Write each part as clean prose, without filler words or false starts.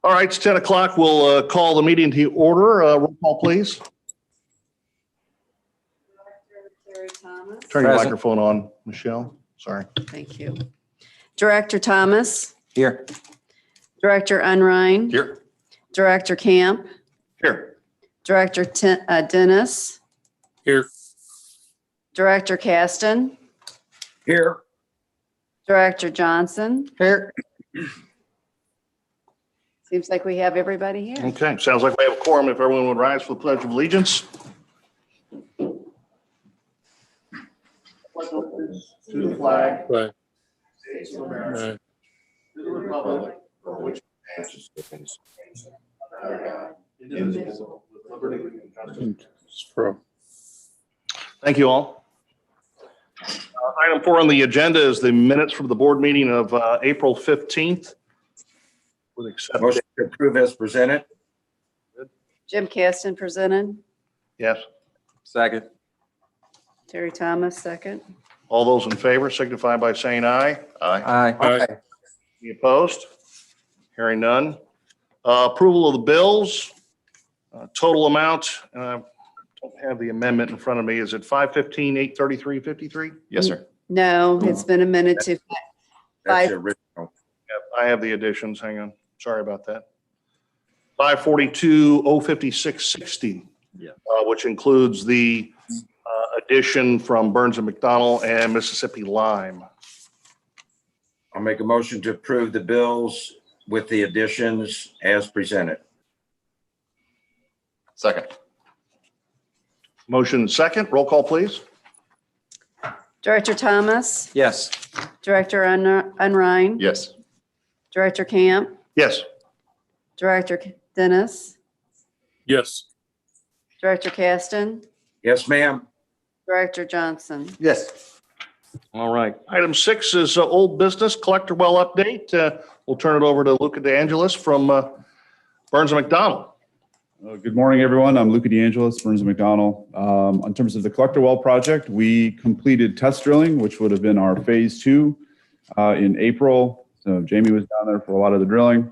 All right, it's 10 o'clock. We'll call the meeting to order. Roll call, please. Terry Thomas. Turn your Present. microphone on, Michelle. Sorry. Thank you. Director Thomas. Here. Director Unrein. Here. Director Camp. Here. Director Dennis. Here. Director Caston. Here. Director Johnson. Here. Seems like we have everybody here. Okay, sounds like we have a quorum. If everyone would rise for the Pledge of Allegiance. To the flag. Right. States of America. To the republic for which it stands. Indivisible, with liberty and justice. Thank you all. Item 4 on the agenda is the minutes from the board meeting of April 15th. With acceptance. Motion to approve as presented. Jim Caston presented. Yes. Second. Terry Thomas, second. All those in favor signify by saying aye. Aye. Aye. Any opposed? Hearing none. Approval of the bills. Total amount, don't have the amendment in front of me. Is it 515,833.53? Yes, sir. No, it's been amended to That's Five. the original. Yep, I have the additions. Hang on. Sorry about that. 542,056.60. Yeah. Which includes the addition from Burns and McDonnell and Mississippi Lime. I'll make a motion to approve the bills with the additions as presented. Second. Motion second. Roll call, please. Director Thomas. Yes. Director Unrein. Yes. Director Camp. Yes. Director Dennis. Yes. Director Caston. Yes, ma'am. Director Johnson. Yes. All right. Item 6 is old business collector well update. We'll turn it over to Luca DeAngelis from Burns and McDonnell. Good morning, everyone. I'm Luca DeAngelis, Burns and McDonnell. In terms of the collector well project, we completed test drilling, which would have been our phase 2 in April. So Jamie was down there for a lot of the drilling.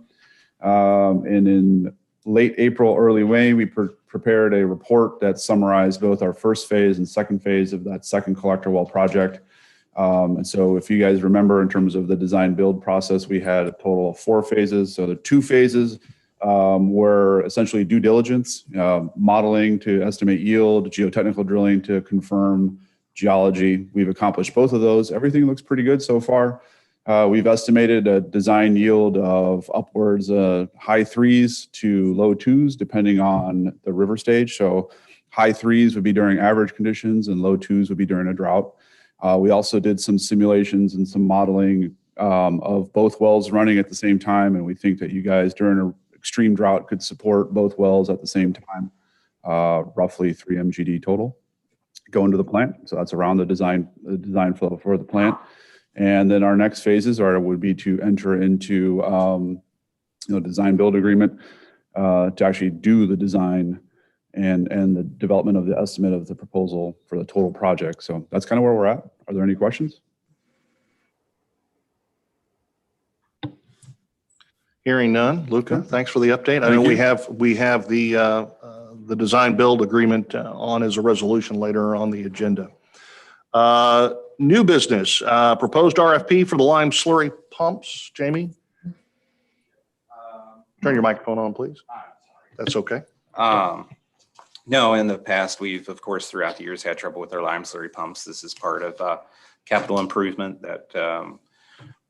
And in late April, early May, we prepared a report that summarized both our first phase and second phase of that second collector well project. And so if you guys remember, in terms of the design build process, we had a total of 4 phases. So the 2 phases were essentially due diligence, modeling to estimate yield, geotechnical drilling to confirm geology. We've accomplished both of those. Everything looks pretty good so far. We've estimated a design yield of upwards high 3s to low 2s, depending on the river stage. So high 3s would be during average conditions and low 2s would be during a drought. We also did some simulations and some modeling of both wells running at the same time. And we think that you guys during an extreme drought could support both wells at the same time, roughly 3 MGD total going to the plant. So that's around the design flow for the plant. And then our next phases would be to enter into design build agreement to actually do the design and the development of the estimate of the proposal for the total project. So that's kind of where we're at. Are there any questions? Hearing none. Luca, thanks for the update. I know we have the design build agreement on as a resolution later on the agenda. New business, proposed RFP for the lime slurry pumps. Jamie? Turn your microphone on, please. That's okay. No, in the past, we've, of course, throughout the years had trouble with our lime slurry pumps. This is part of capital improvement that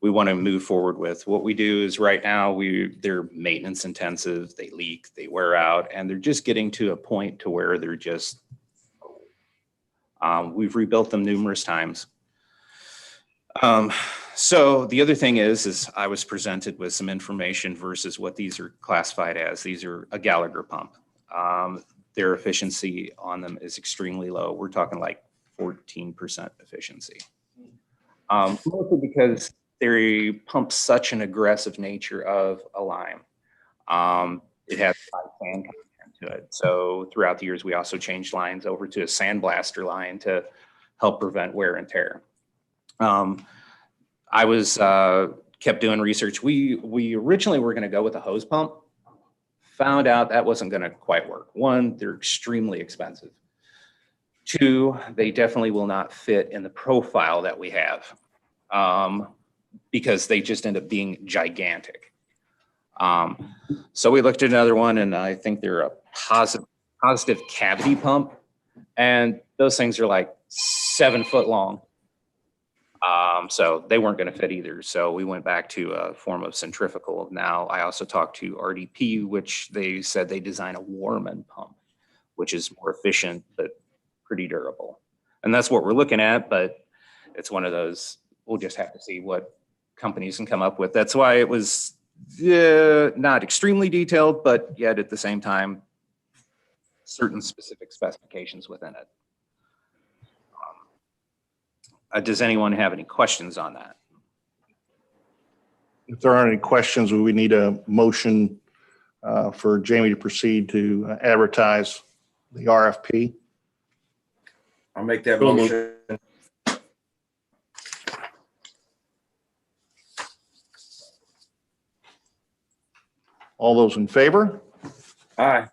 we want to move forward with. What we do is right now, they're maintenance intensive, they leak, they wear out, and they're just getting to a point to where they're just, we've rebuilt them numerous times. So the other thing is I was presented with some information versus what these are classified as. These are a Gallagher pump. Their efficiency on them is extremely low. We're talking like 14% efficiency. Mostly because they pump such an aggressive nature of a lime. It has high sand content to it. So throughout the years, we also changed lines over to a sandblaster line to help prevent wear and tear. I was kept doing research. We originally were going to go with a hose pump. Found out that wasn't going to quite work. One, they're extremely expensive. Two, they definitely will not fit in the profile that we have, because they just end up being gigantic. So we looked at another one, and I think they're a positive cavity pump, and those things are like 7 foot long. So they weren't going to fit either. So we went back to a form of centrifugal. Now I also talked to RDP, which they said they design a Warman pump, which is more efficient, but pretty durable. And that's what we're looking at, but it's one of those, we'll just have to see what companies can come up with. That's why it was not extremely detailed, but yet at the same time, certain specific specifications within it. Does anyone have any questions on that? If there aren't any questions, we need a motion for Jamie to proceed to advertise the RFP. I'll make that So moved. motion. All those in favor? Aye.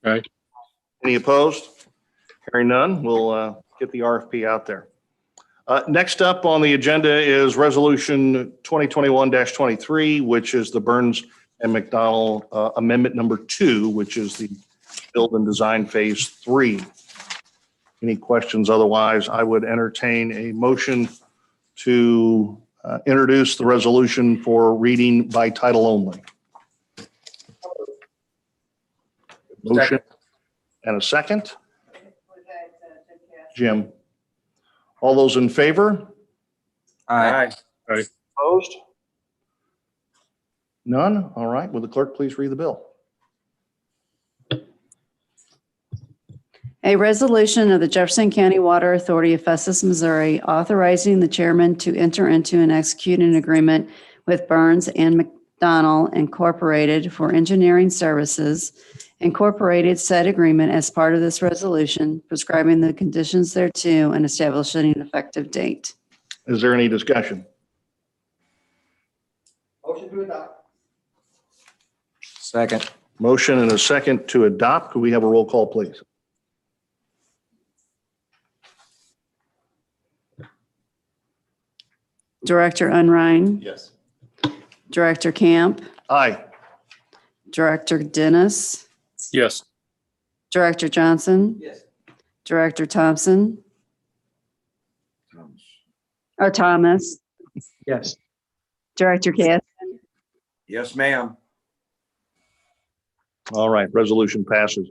Any opposed? Hearing none, we'll get the RFP out there. Next up on the agenda is Resolution 2021-23, which is the Burns and McDonnell Amendment Number 2, which is the Build and Design Phase 3. Any questions? Otherwise, I would entertain a motion to introduce the resolution for reading by title only. Motion and a second. Jim. All those in favor? Aye. Opposed? None? All right. Will the clerk please read the bill? A resolution of the Jefferson County Water Authority of Festus, Missouri, authorizing the chairman to enter into and execute an agreement with Burns and McDonnell Incorporated for engineering services. Incorporated said agreement as part of this resolution, prescribing the conditions thereto and establishing an effective date. Is there any discussion? Second. Motion and a second to adopt. Could we have a roll call, please? Director Unrein. Yes. Director Camp. Aye. Director Dennis. Yes. Director Johnson. Yes. Director Thompson. Or Thomas. Yes. Director Cass. Yes, ma'am. All right, resolution passes.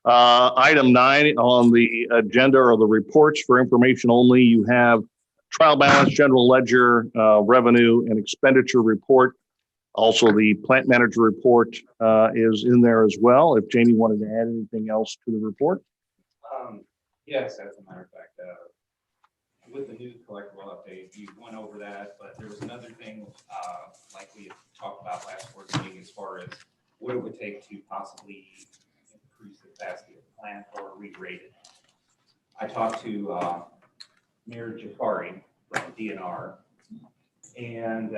Item 9 on the agenda are the reports. For information only. You have trial balance, general ledger, revenue and expenditure report. Also, the plant manager report is in there as well. If Jamie wanted to add anything else to the report. Yes, as a matter of fact, with the new collectible update, you went over that, but there was another thing, like we had talked about last board meeting, as far as what it would take to possibly increase the capacity of the plant or re-rate it. I talked to Mayor Jafari from DNR, and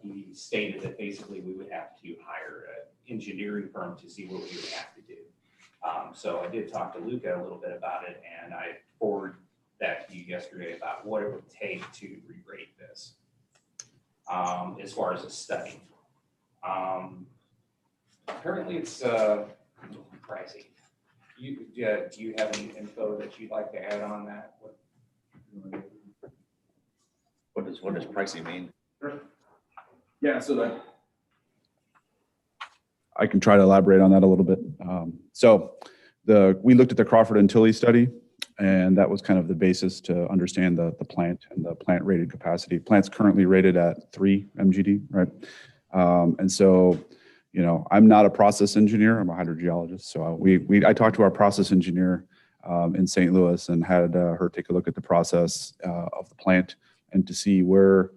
he stated that basically we would have to hire an engineering firm to see what we would have to do. So I did talk to Luca a little bit about it, and I forwarded that to you yesterday about what it would take to re-rate this as far as a study. Apparently it's pricey. Do you have any info that you'd like to add on that? What does pricey mean? Yeah, so I can try to elaborate on that a little bit. We looked at the Crawford and Tilley study, and that was kind of the basis to understand the plant and the plant rated capacity. Plant's currently rated at 3 MGD, right? And so, you know, I'm not a process engineer, I'm a hydrogeologist. So I talked to our process engineer in St. Louis and had her take a look at the process of the plant and to see where,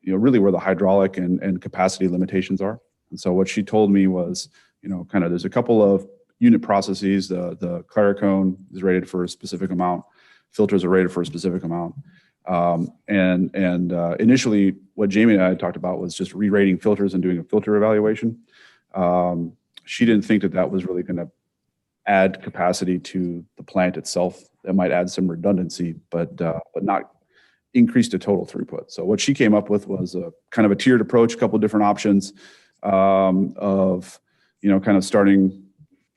really where the hydraulic and capacity limitations are. And so what she told me was, kind of there's a couple of unit processes. The Claricone is rated for a specific amount. Filters are rated for a specific amount. Initially, what Jamie and I talked about was just re-rating filters and doing a filter evaluation. She didn't think that that was really going to add capacity to the plant itself. That might add some redundancy, but not increase the total throughput. So what she came up with was a kind of a tiered approach, a couple of different options of, kind of starting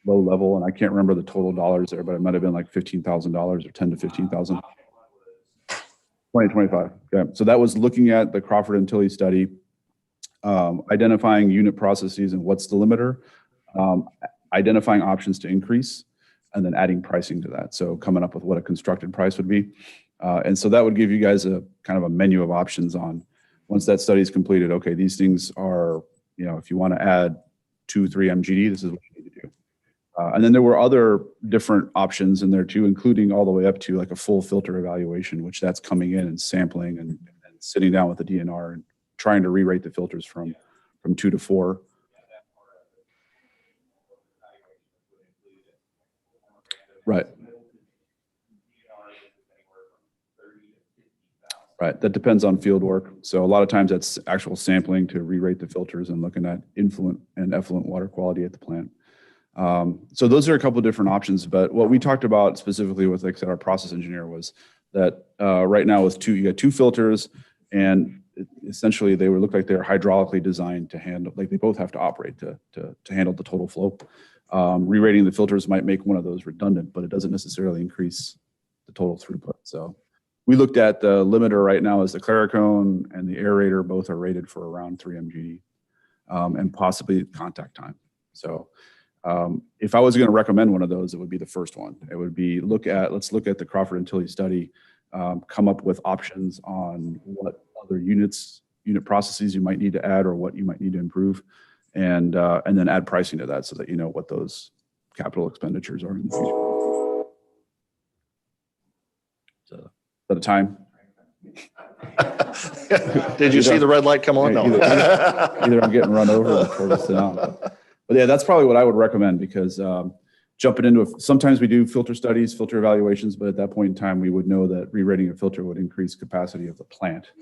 low level. And I can't remember the total dollars there, but it might have been like $15,000 or 10 to 15,000. 2025. Okay. So that was looking at the Crawford and Tilley study, identifying unit processes and what's the limiter, identifying options to increase, and then adding pricing to that. So coming up with what a constructed price would be. And so that would give you guys a kind of a menu of options on once that study is completed. Okay, these things are, if you want to add 2-3 MGD, this is what you need to do. And then there were other different options in there too, including all the way up to like a full filter evaluation, which that's coming in and sampling and sitting down with the DNR and trying to re-rate the filters from 2 to 4. Right. Right. That depends on field work. So a lot of times that's actual sampling to re-rate the filters and looking at influent and effluent water quality at the plant. So those are a couple of different options, but what we talked about specifically with, like I said, our process engineer was that right now with you got 2 filters, and essentially they would look like they're hydraulically designed to handle, like they both have to operate to handle the total flow. Re-rating the filters might make one of those redundant, but it doesn't necessarily increase the total throughput. So we looked at the limiter right now as the Claricone and the aerator both are rated for around 3 MGD and possibly contact time. So if I was going to recommend one of those, it would be the first one. It would be let's look at the Crawford and Tilley study, come up with options on what other unit processes you might need to add or what you might need to improve, and then add pricing to that so that you know what those capital expenditures are in the future. So, at a time. Did you see the red light come on? No. Either I'm getting run over or to sit down. But yeah, that's probably what I would recommend, because jumping into sometimes we do filter studies, filter evaluations, but at that point in time, we would know that re-rating a filter would increase capacity of the plant.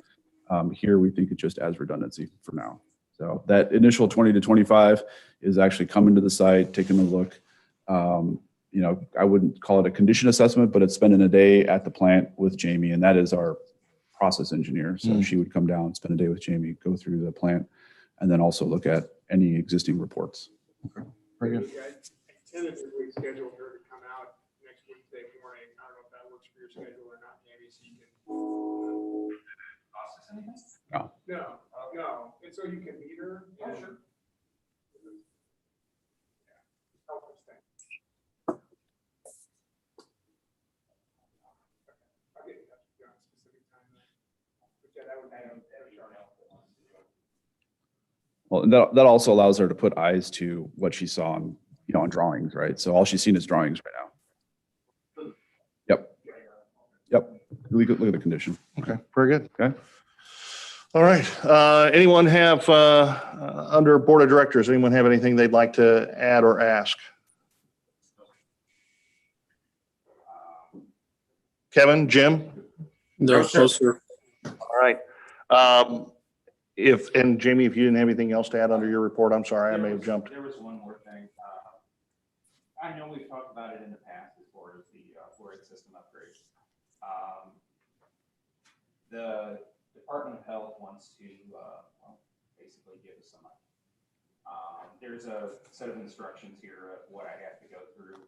Here, we think it just adds redundancy for now. So that initial 20 to 25 is actually coming to the site, taking a look. I wouldn't call it a condition assessment, but it's spending a day at the plant with Jamie, and that is our process engineer. So she would come down, spend a day with Jamie, go through the plant, and then also look at any existing reports. Okay. Very good. I tentatively scheduled her to come out next Wednesday morning. I don't know if that works for your schedule or not, Jamie, so you can. No. And so you can meet her. Yeah, sure. Help us think. I'll get in touch with you on a specific time. But yeah, that would be. Well, that also allows her to put eyes to what she saw on drawings, right? So all she's seen is drawings right now. Yep. Look at the condition. Okay. Very good. Okay. All right. Anyone have, under board of directors, anyone have anything they'd like to add or ask? Kevin, Jim? No, sir. All right. And Jamie, if you didn't have anything else to add under your report, I'm sorry, I may have jumped. There was one more thing. I know we've talked about it in the past as far as the fluoride system upgrade. The Department of Health wants to basically give us some money. There's a set of instructions here of what I have to go through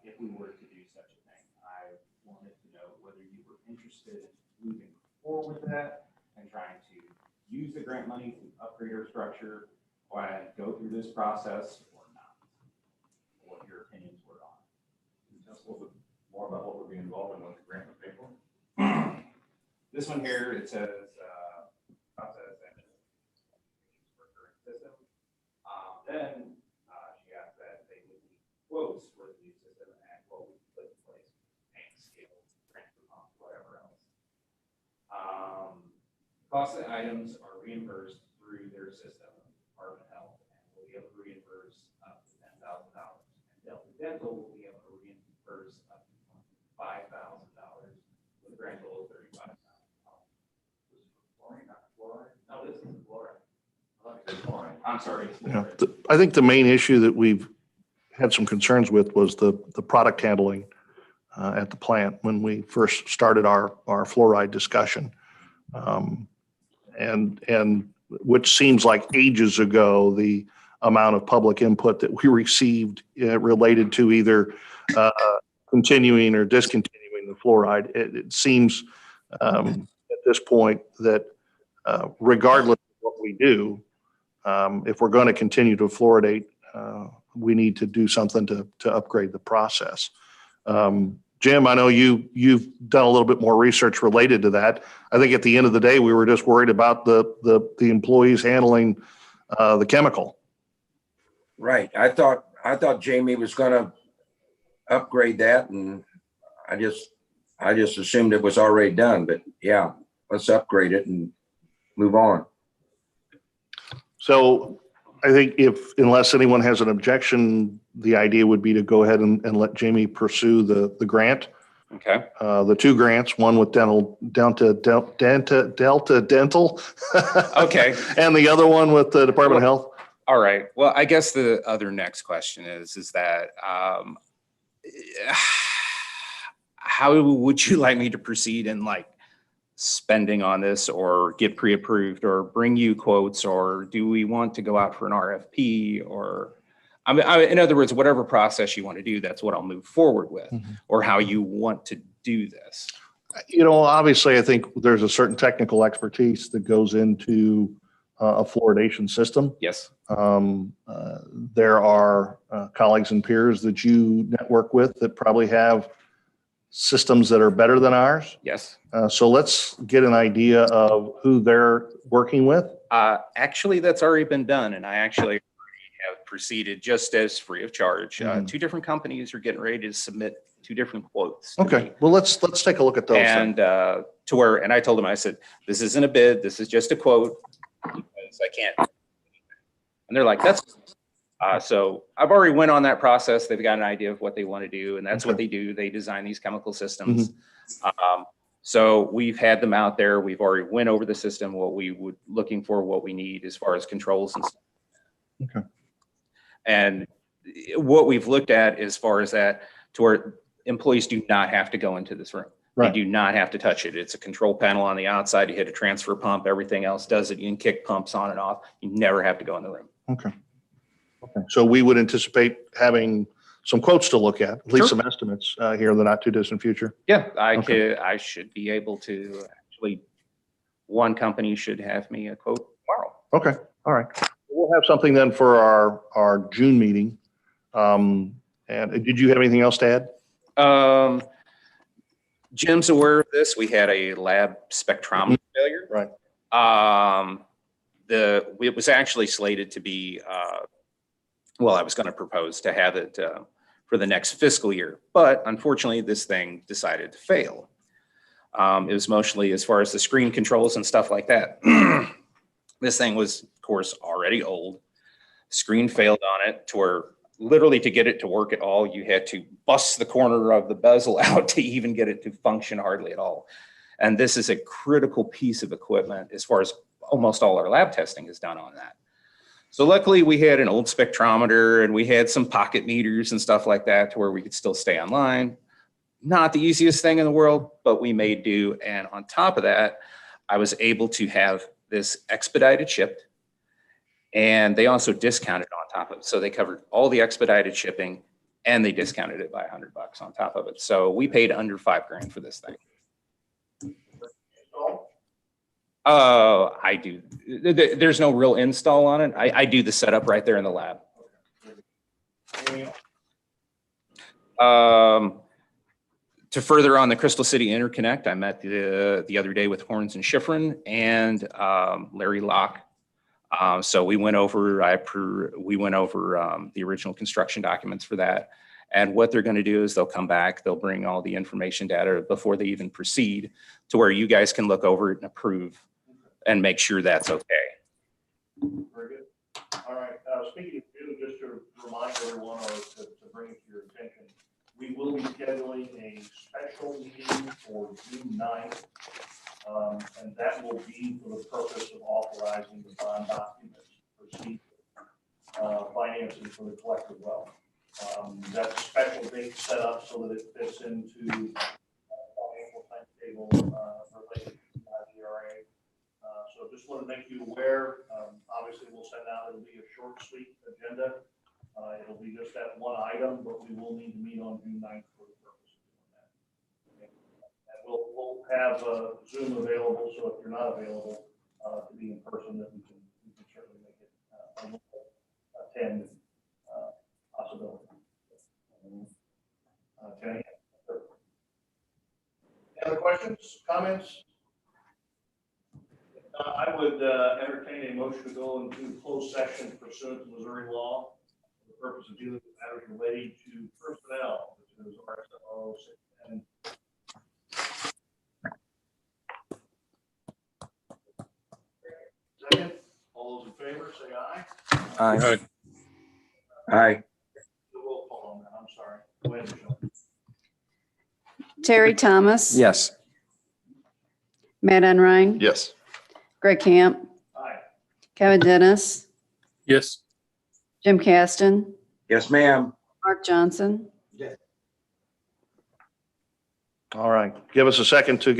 if we were to do such a thing. I wanted to know whether you were interested in moving forward with that and trying to use the grant money to upgrade our structure and go through this process or not. What your opinions were on. Tell us a little bit more about what we're being involved in, what the grant would pay for. This one here, it says process and for current system. Then she asked that they would need quotes for the new system and what we put in place, tank scale, transfer pump, whatever else. Cost of items are reimbursed through their system, Department of Health, and will be able to reimburse up to $10,000. And Delta Dental will be able to reimburse up to $5,000 with a grand total of $35,000. I'm sorry. Yeah, I think the main issue that we've had some concerns with was the product handling at the plant when we first started our fluoride discussion. And which seems like ages ago, the amount of public input that we received related to either continuing or discontinuing the fluoride. It seems at this point that regardless of what we do, if we're going to continue to fluoridate, we need to do something to upgrade the process. Jim, I know you've done a little bit more research related to that. I think at the end of the day, we were just worried about the employees handling the chemical. Right. I thought Jamie was gonna upgrade that, and I just assumed it was already done, but yeah, let's upgrade it and move on. So I think unless anyone has an objection, the idea would be to go ahead and let Jamie pursue the grant. Okay. The two grants, one with Delta Dental. Okay. And the other one with the Department of Health. All right. Well, I guess the other next question is that how would you like me to proceed in like spending on this, or get pre-approved, or bring you quotes, or do we want to go out for an RFP, or in other words, whatever process you want to do, that's what I'll move forward with, or how you want to do this. You know, obviously, I think there's a certain technical expertise that goes into a fluoridation system. Yes. There are colleagues and peers that you network with that probably have systems that are better than ours. Yes. So let's get an idea of who they're working with. Actually, that's already been done, and I actually have proceeded just as free of charge. Two different companies are getting ready to submit two different quotes. Okay, well, let's take a look at those. And to where, and I told them, I said, this isn't a bid, this is just a quote, because I can't. And they're like, that's, so I've already went on that process. They've got an idea of what they want to do, and that's what they do. They design these chemical systems. So we've had them out there. We've already went over the system, what we would looking for, what we need as far as controls and stuff. Okay. And what we've looked at as far as that, to where employees do not have to go into this room. Right. They do not have to touch it. It's a control panel on the outside. You hit a transfer pump, everything else does it. You can kick pumps on and off. You never have to go in the room. Okay. Okay. So we would anticipate having some quotes to look at least some estimates here in the not too distant future. Yeah, I Okay. I should be able to actually, one company should have me a quote tomorrow. Okay. All right. We'll have something then for our June meeting. And did you have anything else to add? Jim's aware of this. We had a lab spectrometer failure. Right. It was actually slated to be, well, I was going to propose to have it for the next fiscal year, but unfortunately this thing decided to fail. It was mostly as far as the screen controls and stuff like that. This thing was, of course, already old. Screen failed on it to where literally to get it to work at all, you had to bust the corner of the bezel out to even get it to function hardly at all. And this is a critical piece of equipment as far as almost all our lab testing is done on that. So luckily we had an old spectrometer and we had some pocket meters and stuff like that to where we could still stay online. Not the easiest thing in the world, but we made do. And on top of that, I was able to have this expedited shipped, and they also discounted on top of it. So they covered all the expedited shipping and they discounted it by $100 on top of it. So we paid under $5,000 for this thing. Oh, I do. There's no real install on it. I do the setup right there in the lab. To further on the Crystal City Interconnect, I met the other day with Horns and Schifrin and Larry Locke. So we went over the original construction documents for that. And what they're going to do is they'll come back, they'll bring all the information data before they even proceed to where you guys can look over it and approve and make sure that's okay. Very good. All right. Speaking of June, just to remind everyone or to bring it to your attention, we will be scheduling a special meeting for June 9th. And that will be for the purpose of authorizing the bond documents to proceed with financing for the collective well. That's a special date set up so that it fits into financial timetable related to IGRA. So just want to make you aware. Obviously, we'll send out, it'll be a short, sweet agenda. It'll be just that one item, but we will need to meet on June 9th for the purpose of doing that. Okay. And we'll have Zoom available, so if you're not available to be in person, that we can certainly make it attend possibility. Okay. Any other questions, comments? I would entertain a motion to go into closed session pursuant to Missouri law for the purpose of dealing with matters relating to personnel, which is RSO 610. Second, all those in favor, say aye. Aye. Aye. The roll call on that, I'm sorry. Go ahead, Michelle. Terry Thomas. Yes. Matt Enright. Yes. Greg Camp. Aye. Kevin Dennis. Yes. Jim Caston. Yes, ma'am. Mark Johnson. All right. Give us a second to get